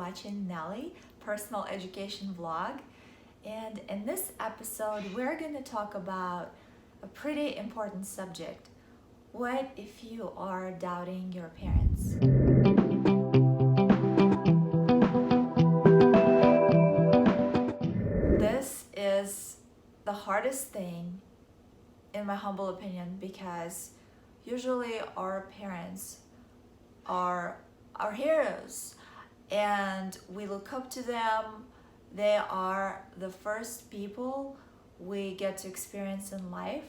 watching Nelly personal education vlog. And in this episode, we're going to talk about a pretty important subject. What if you are doubting your parents? This is the hardest thing, in my humble opinion, because usually our parents are our heroes and we look up to them. They are the first people we get to experience in life,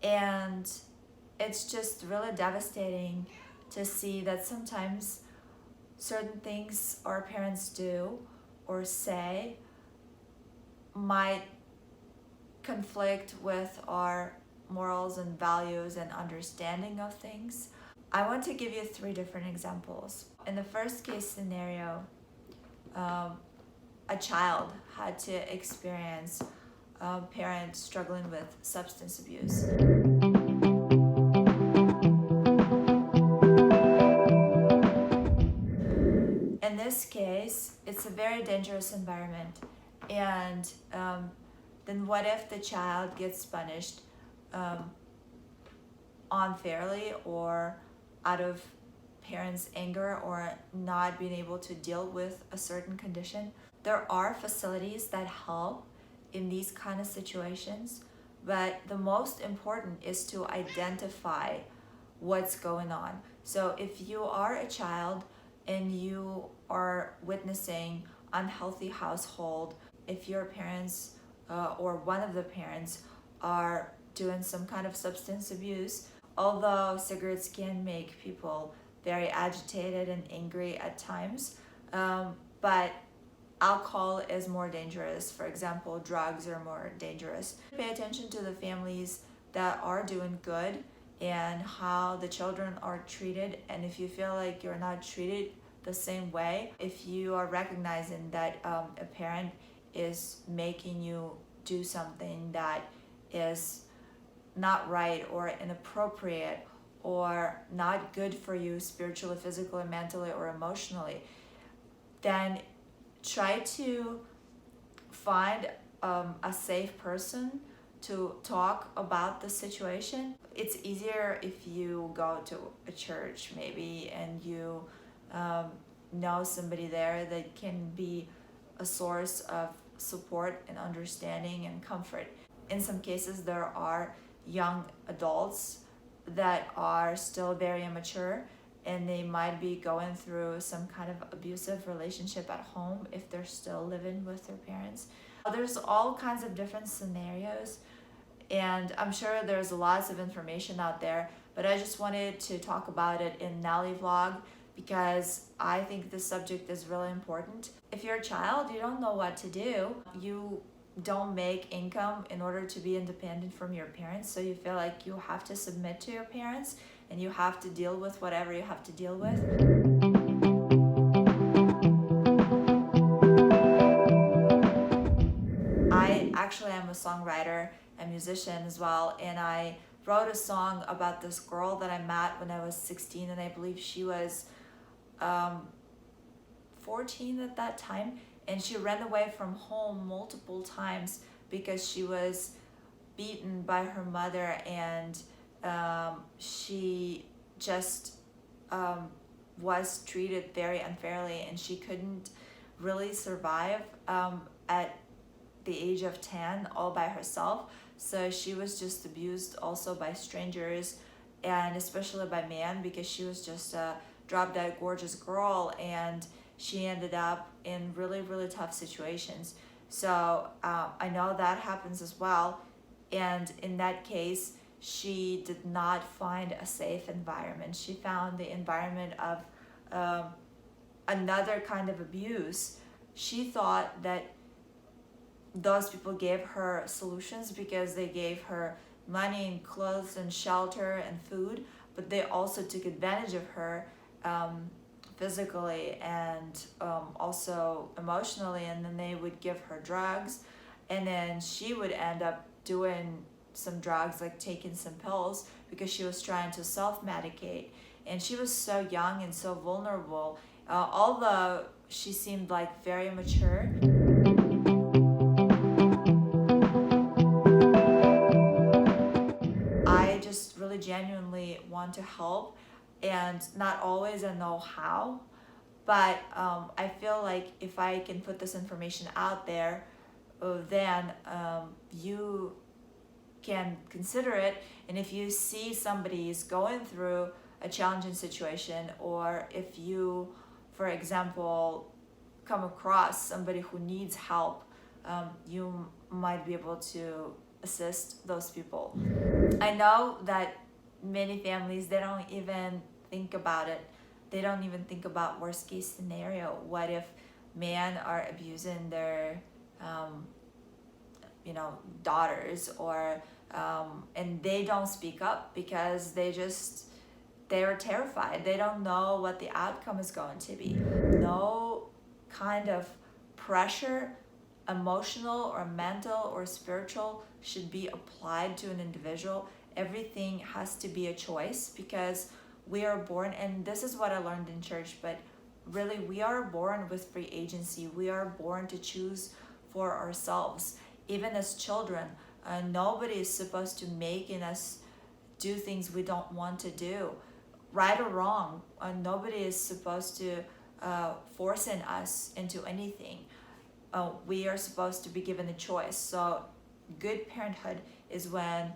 and it's just really devastating to see that sometimes certain things our parents do or say might conflict with our morals and values and understanding of things. I want to give you 3 different examples. In the first case scenario, a child had to experience a parent struggling with substance abuse. In this case, it's a very dangerous environment, and then what if the child gets punished unfairly or out of parents' anger or not being able to deal with a certain condition? There are facilities that help in these kind of situations, but the most important is to identify what's going on. So if you are a child and you are witnessing unhealthy household, if your parents or one of the parents are doing some kind of substance abuse, although cigarettes can make people very agitated and angry at times, but alcohol is more dangerous. For example, drugs are more dangerous. Pay attention to the families that are doing good and how the children are treated. And if you feel like you're not treated the same way, if you are recognizing that a parent is making you do something that is not right or inappropriate or not good for you spiritually, physically, mentally, or emotionally, then try to find a safe person to talk about the situation. It's easier if you go to a church maybe and you know somebody there that can be a source of support and understanding and comfort. In some cases, there are young adults that are still very immature and they might be going through some kind of abusive relationship at home if they're still living with their parents. There's all kinds of different scenarios, and I'm sure there's lots of information out there, but I just wanted to talk about it in Nelly vlog because I think this subject is really important. If you're a child, you don't know what to do. You don't make income in order to be independent from your parents, so you feel like you have to submit to your parents and you have to deal with whatever you have to deal with. I actually am a songwriter and musician as well, and I wrote a song about this girl that I met when I was 16, and I believe she was 14 at that time, and she ran away from home multiple times because she was beaten by her mother, and she just was treated very unfairly, and she couldn't really survive at the age of 10 all by herself. So she was just abused also by strangers, and especially by men, because she was just a drop-dead gorgeous girl, and she ended up in really, really tough situations. So I know that happens as well, and in that case, she did not find a safe environment. She found the environment of another kind of abuse. She thought that those people gave her solutions because they gave her money and clothes and shelter and food, but they also took advantage of her physically and also emotionally, and then they would give her drugs, and then she would end up doing some drugs, like taking some pills, because she was trying to self-medicate. And she was so young and so vulnerable. Although she seemed like very mature. I just really genuinely want to help, and not always I know how, but I feel like if I can put this information out there, then you can consider it. And if you see somebody is going through a challenging situation, or if you, for example, come across somebody who needs help, you might be able to assist those people. I know that many families, they don't even think about it. They don't even think about worst case scenario. What if men are abusing their daughters, or and they don't speak up because they're terrified. They don't know what the outcome is going to be. No kind of pressure, emotional or mental or spiritual, should be applied to an individual. Everything has to be a choice, because we are born, and this is what I learned in church, but really we are born with free agency. We are born to choose for ourselves. Even as children, nobody is supposed to making us do things we don't want to do, right or wrong. Nobody is supposed to forcing us into anything. We are supposed to be given a choice. So good parenthood is when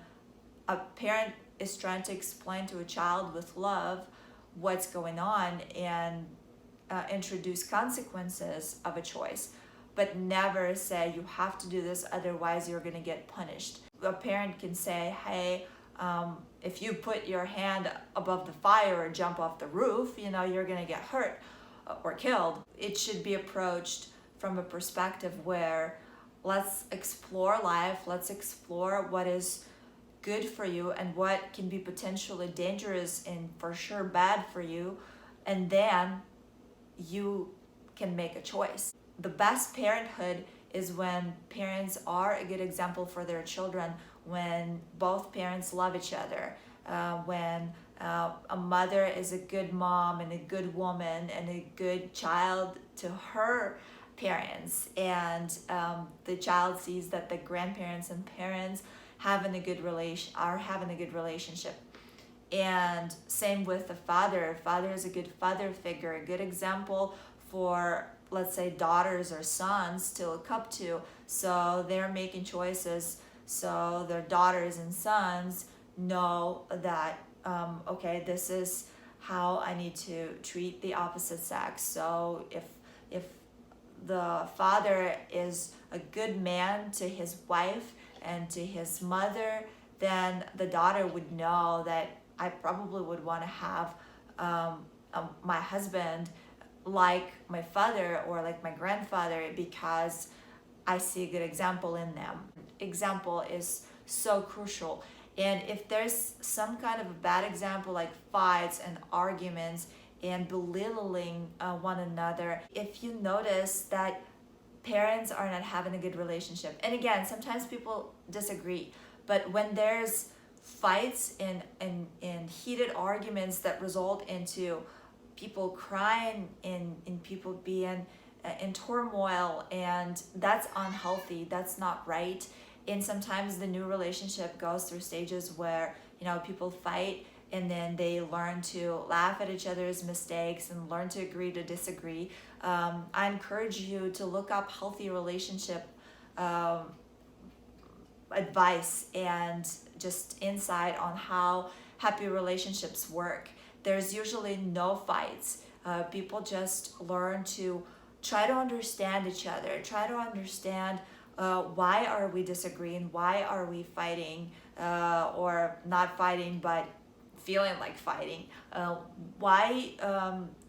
a parent is trying to explain to a child with love what's going on, and introduce consequences of a choice, but never say you have to do this, otherwise you're going to get punished. A parent can say, hey, if you put your hand above the fire or jump off the roof, you're going to get hurt or killed. It should be approached from a perspective where let's explore life, let's explore what is good for you and what can be potentially dangerous and for sure bad for you, and then you can make a choice. The best parenthood is when parents are a good example for their children, when both parents love each other, when a mother is a good mom and a good woman and a good child to her parents, and the child sees that the grandparents and parents are having a good relationship. And same with the father. Father is a good father figure, a good example for, let's say, daughters or sons to look up to. So they're making choices, so their daughters and sons know that okay, this is how I need to treat the opposite sex. So if the father is a good man to his wife and to his mother, then the daughter would know that I probably would want to have my husband like my father or like my grandfather, because I see a good example in them. Example is so crucial. And if there's some kind of a bad example, like fights and arguments and belittling one another, if you notice that parents are not having a good relationship, and again, sometimes people disagree, but when there's fights and heated arguments that result into people crying, in people being in turmoil, and that's unhealthy, that's not right. And sometimes the new relationship goes through stages where people fight, and then they learn to laugh at each other's mistakes and learn to agree to disagree. I encourage you to look up healthy relationship advice and just insight on how happy relationships work. There's usually no fights. People just learn to try to understand each other, try to understand why are we disagreeing, why are we fighting, or not fighting but feeling like fighting, why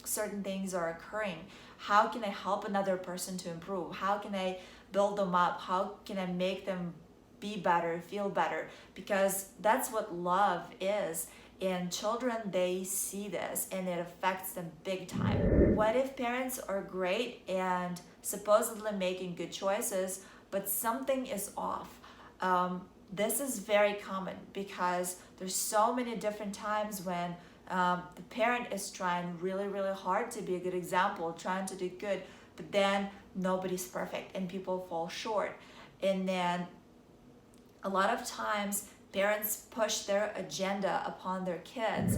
certain things are occurring, how can I help another person to improve, how can I build them up, how can I make them be better, feel better, because that's what love is. And children, they see this and it affects them big time. What if parents are great and supposedly making good choices, but something is off? This is very common because there's so many different times when the parent is trying really, really hard to be a good example, trying to do good, but then nobody's perfect and people fall short. And then a lot of times parents push their agenda upon their kids.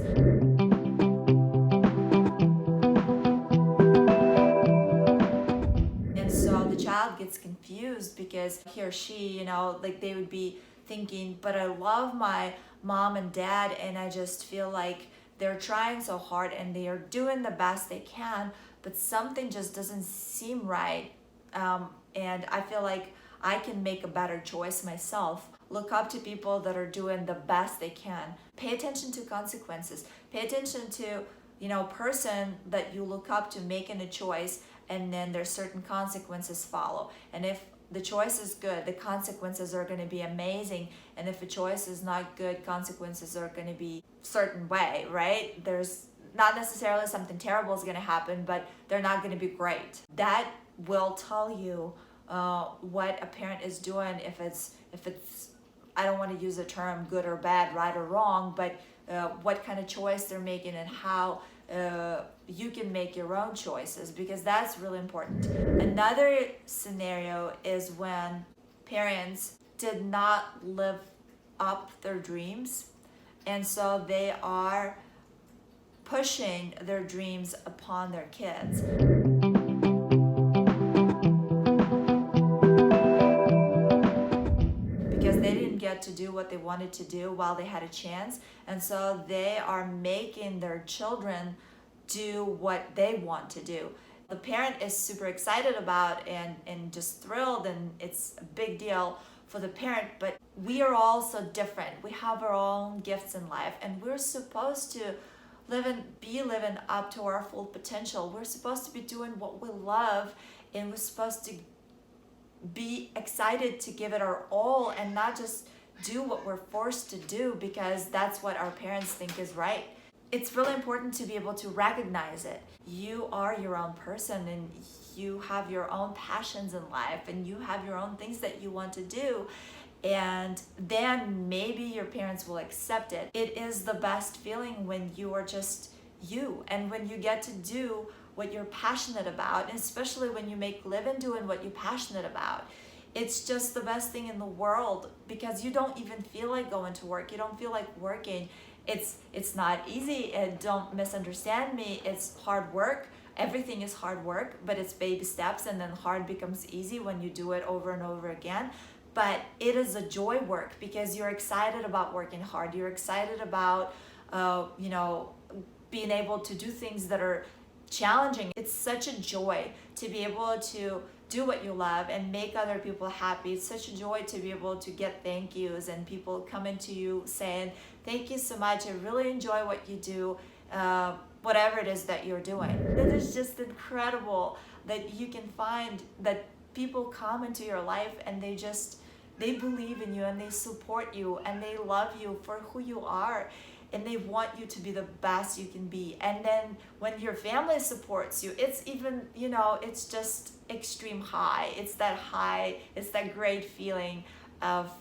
And so the child gets confused because he or she, like they would be thinking, but I love my mom and dad, and I just feel like they're trying so hard and they are doing the best they can, but something just doesn't seem right. And I feel like I can make a better choice myself. Look up to people that are doing the best they can. Pay attention to consequences. Pay attention to, person that you look up to making a choice, and then there's certain consequences follow. And if the choice is good, the consequences are going to be amazing. And if a choice is not good, consequences are going to be certain way, right? There's not necessarily something terrible is going to happen, but they're not going to be great. That will tell you what a parent is doing. If it's I don't want to use the term good or bad, right or wrong, but what kind of choice they're making and how you can make your own choices, because that's really important. Another scenario is when parents did not live up their dreams, and so they are pushing their dreams upon their kids. Because they didn't get to do what they wanted to do while they had a chance, and so they are making their children do what they want to do. The parent is super excited about and just thrilled, and it's a big deal for the parent, but we are all so different. We have our own gifts in life, and we're supposed to be living up to our full potential. We're supposed to be doing what we love, and we're supposed to be excited to give it our all and not just do what we're forced to do because that's what our parents think is right. It's really important to be able to recognize it. You are your own person, and you have your own passions in life, and you have your own things that you want to do. And then maybe your parents will accept it. It is the best feeling when you are just you, and when you get to do what you're passionate about, and especially when you make living doing what you're passionate about. It's just the best thing in the world, because you don't even feel like going to work. You don't feel like working. It's not easy, and don't misunderstand me. It's hard work. Everything is hard work, but it's baby steps, and then hard becomes easy when you do it over and over again. But it is a joy work because you're excited about working hard. You're excited about being able to do things that are challenging. It's such a joy to be able to do what you love and make other people happy. It's such a joy to be able to get thank yous and people coming to you saying, thank you so much, I really enjoy what you do, whatever it is that you're doing. It is just incredible that you can find that people come into your life and they believe in you and they support you and they love you for who you are. And they want you to be the best you can be. And then when your family supports you, it's even, it's just extreme high. It's that great feeling of,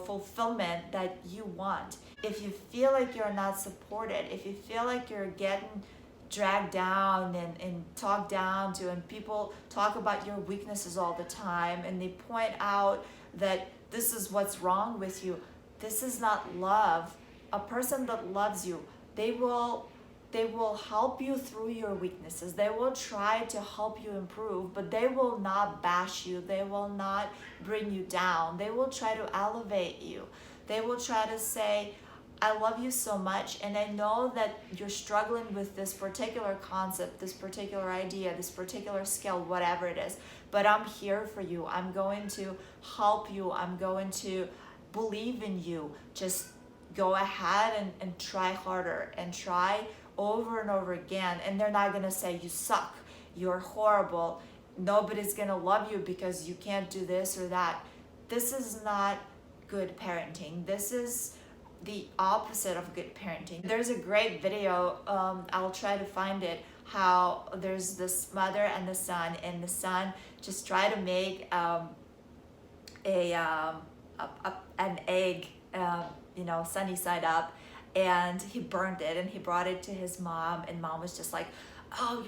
fulfillment that you want. If you feel like you're not supported, if you feel like you're getting dragged down and talked down to, and people talk about your weaknesses all the time, and they point out that this is what's wrong with you, this is not love. A person that loves you, they will help you through your weaknesses. They will try to help you improve, but they will not bash you. They will not bring you down. They will try to elevate you. They will try to say, I love you so much, and I know that you're struggling with this particular concept, this particular idea, this particular skill, whatever it is, but I'm here for you. I'm going to help you. I'm going to believe in you. Just go ahead and try harder and try over and over again. And they're not going to say you suck, you're horrible, nobody's going to love you because you can't do this or that. This is not good parenting. This is the opposite of good parenting. There's a great video, I'll try to find it, how there's this mother and the son, and the son just tried to make an egg, sunny side up, and he burned it and he brought it to his mom, and mom was just like, oh,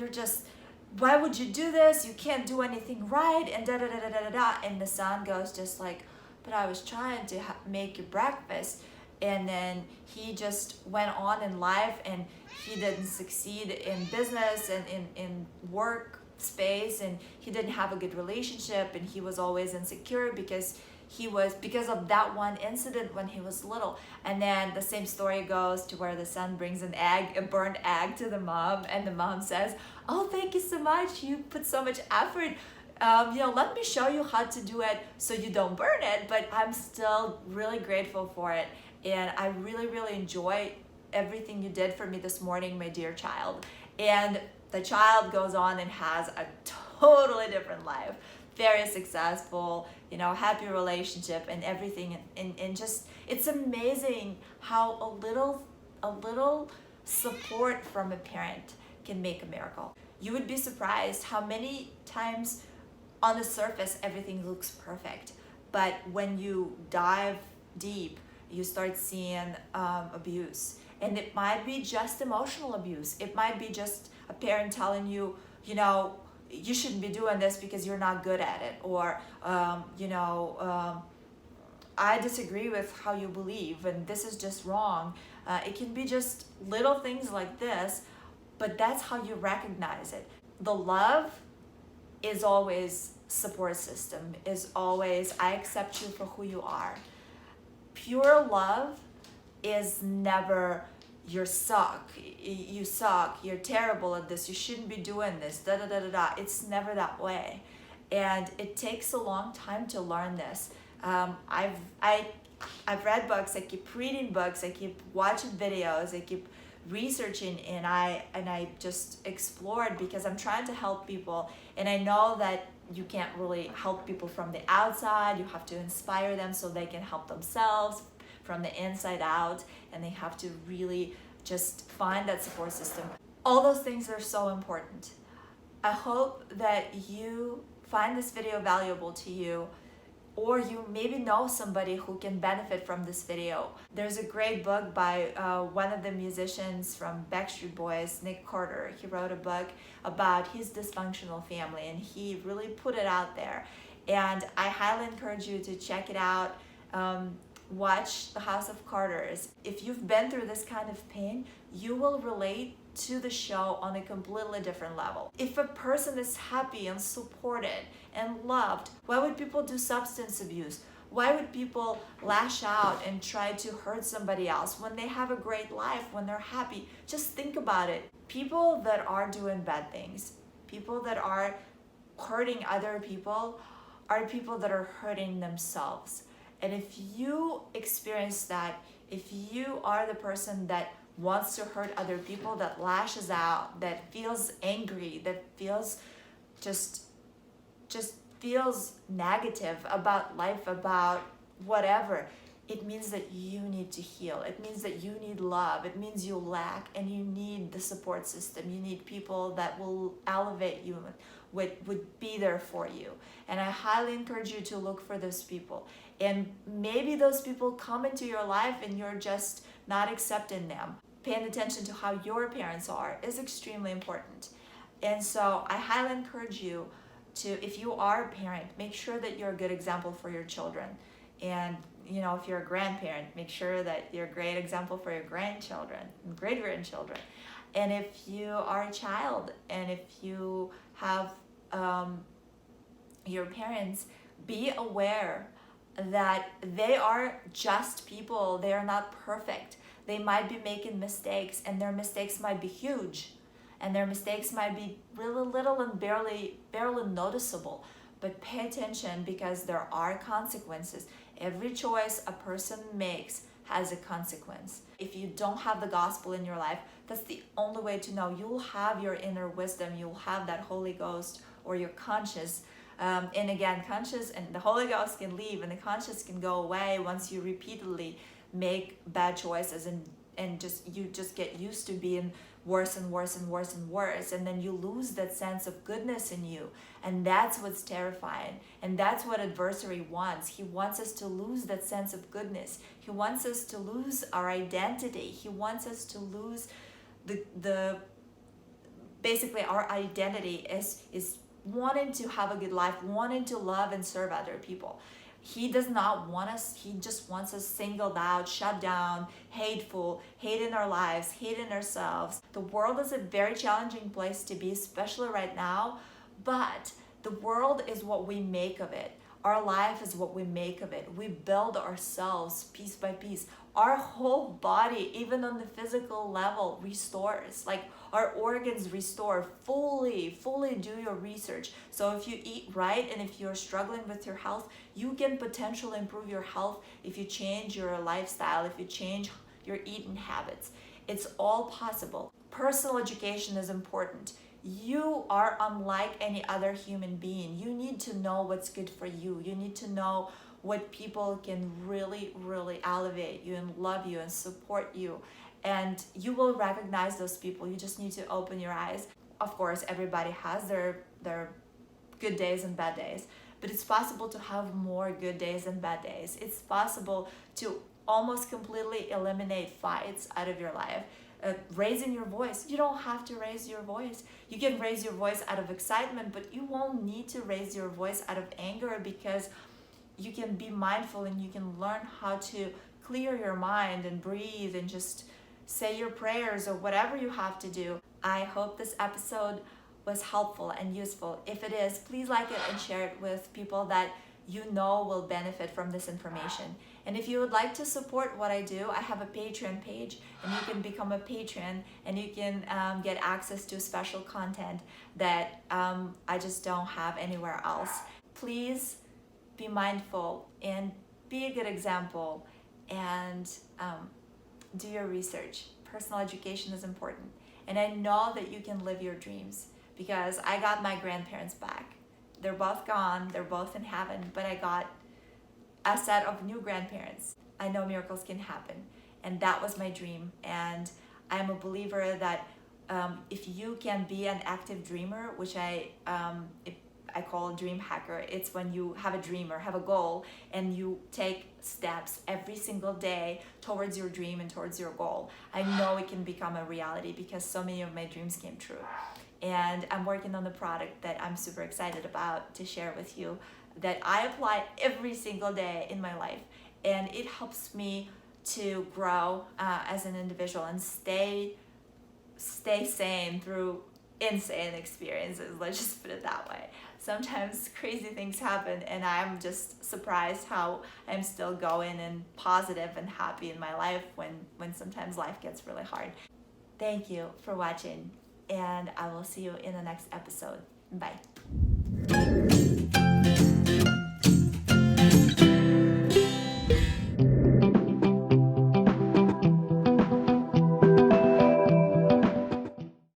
why would you do this? You can't do anything right, and da da da da da da da. And the son goes just like, but I was trying to make you breakfast. And then he just went on in life, and he didn't succeed in business and in work space, and he didn't have a good relationship, and he was always insecure because of that one incident when he was little. And then the same story goes to where the son brings a burnt egg to the mom, and the mom says, oh, thank you so much, you put so much effort, let me show you how to do it so you don't burn it. But I'm still really grateful for it, and I really, really enjoy everything you did for me this morning, my dear child. And the child goes on and has a totally different life, very successful, happy relationship and everything. And just, it's amazing how a little support from a parent can make a miracle. You would be surprised how many times on the surface everything looks perfect, but when you dive deep, you start seeing abuse. And it might be just emotional abuse. It might be just a parent telling you, you shouldn't be doing this because you're not good at it, or I disagree with how you believe and this is just wrong. It can be just little things like this, but that's how you recognize it. The love is always support system, is always, I accept you for who you are. Pure love is never, you suck, you're terrible at this, you shouldn't be doing this, da da da da da. It's never that way, and it takes a long time to learn this. I've read books, I keep reading books, I keep watching videos, I keep researching, and I just explored because I'm trying to help people, and I know that you can't really help people from the outside. You have to inspire them so they can help themselves from the inside out, and they have to really just find that support system. All those things are so important. I hope that you find this video valuable to you, or you maybe know somebody who can benefit from this video. There's a great book by one of the musicians from Backstreet Boys, Nick Carter. He wrote a book about his dysfunctional family, and he really put it out there. And I highly encourage you to check it out. Watch The House of Carters. If you've been through this kind of pain, you will relate to the show on a completely different level. If a person is happy and supported and loved, why would people do substance abuse? Why would people lash out and try to hurt somebody else when they have a great life, when they're happy? Just think about it. People that are doing bad things, people that are hurting other people, are people that are hurting themselves. And if you experience that, if you are the person that wants to hurt other people, that lashes out, that feels angry, that feels just feels negative about life, about whatever, it means that you need to heal. It means that you need love. It means you lack, and you need the support system. You need people that will elevate you, would be there for you. And I highly encourage you to look for those people. And maybe those people come into your life and you're just not accepting them. Paying attention to how your parents are is extremely important. And so I highly encourage you to, if you are a parent, make sure that you're a good example for your children. And if you're a grandparent, make sure that you're a great example for your grandchildren and great-grandchildren. And if you are a child, and if you have your parents, be aware that they are just people. They are not perfect. They might be making mistakes, and their mistakes might be huge, and their mistakes might be really little and barely noticeable. But pay attention, because there are consequences. Every choice a person makes has a consequence. If you don't have the gospel in your life, that's the only way to know. You'll have your inner wisdom. You'll have that Holy Ghost, or your conscience. And again, conscious and the Holy Ghost can leave, and the conscience can go away once you repeatedly make bad choices, and you just get used to being worse and worse and worse and worse, and then you lose that sense of goodness in you. And that's what's terrifying, and that's what adversary wants. He wants us to lose that sense of goodness. He wants us to lose our identity. He wants us to lose the basically our identity is wanting to have a good life, wanting to love and serve other people. He does not want us, he just wants us singled out, shut down, hateful, hating our lives, hating ourselves. The world is a very challenging place to be, especially right now, but the world is what we make of it. Our life is what we make of it. We build ourselves piece by piece. Our whole body, even on the physical level, restores. Like our organs restore fully do your research. So if you eat right and if you're struggling with your health, you can potentially improve your health if you change your lifestyle, if you change your eating habits. It's all possible. Personal education is important. You are unlike any other human being. You need to know what's good for you. You need to know what people can really elevate you and love you and support you. And you will recognize those people. You just need to open your eyes. Of course, everybody has their good days and bad days, but it's possible to have more good days and bad days. It's possible to almost completely eliminate fights out of your life. Raising your voice. You don't have to raise your voice. You can raise your voice out of excitement, but you won't need to raise your voice out of anger, because you can be mindful and you can learn how to clear your mind and breathe and just say your prayers or whatever you have to do. I hope this episode was helpful and useful. If it is, please like it and share it with people that you know will benefit from this information. And if you would like to support what I do, I have a Patreon page, and you can become a patron, and you can get access to special content that I just don't have anywhere else. Please be mindful and be a good example, and do your research. Personal education is important. And I know that you can live your dreams, because I got my grandparents back. They're both gone, they're both in heaven, but I got a set of new grandparents. I know miracles can happen, and that was my dream. And I'm a believer that if you can be an active dreamer, which I call a dream hacker, it's when you have a dream or have a goal and you take steps every single day towards your dream and towards your goal. I know it can become a reality, because so many of my dreams came true. And I'm working on the product that I'm super excited about to share with you, that I apply every single day in my life, and it helps me to grow as an individual and stay sane through insane experiences. Let's just put it that way. Sometimes crazy things happen, and I'm just surprised how I'm still going and positive and happy in my life when sometimes life gets really hard. Thank you for watching, and I will see you in the next episode. Bye.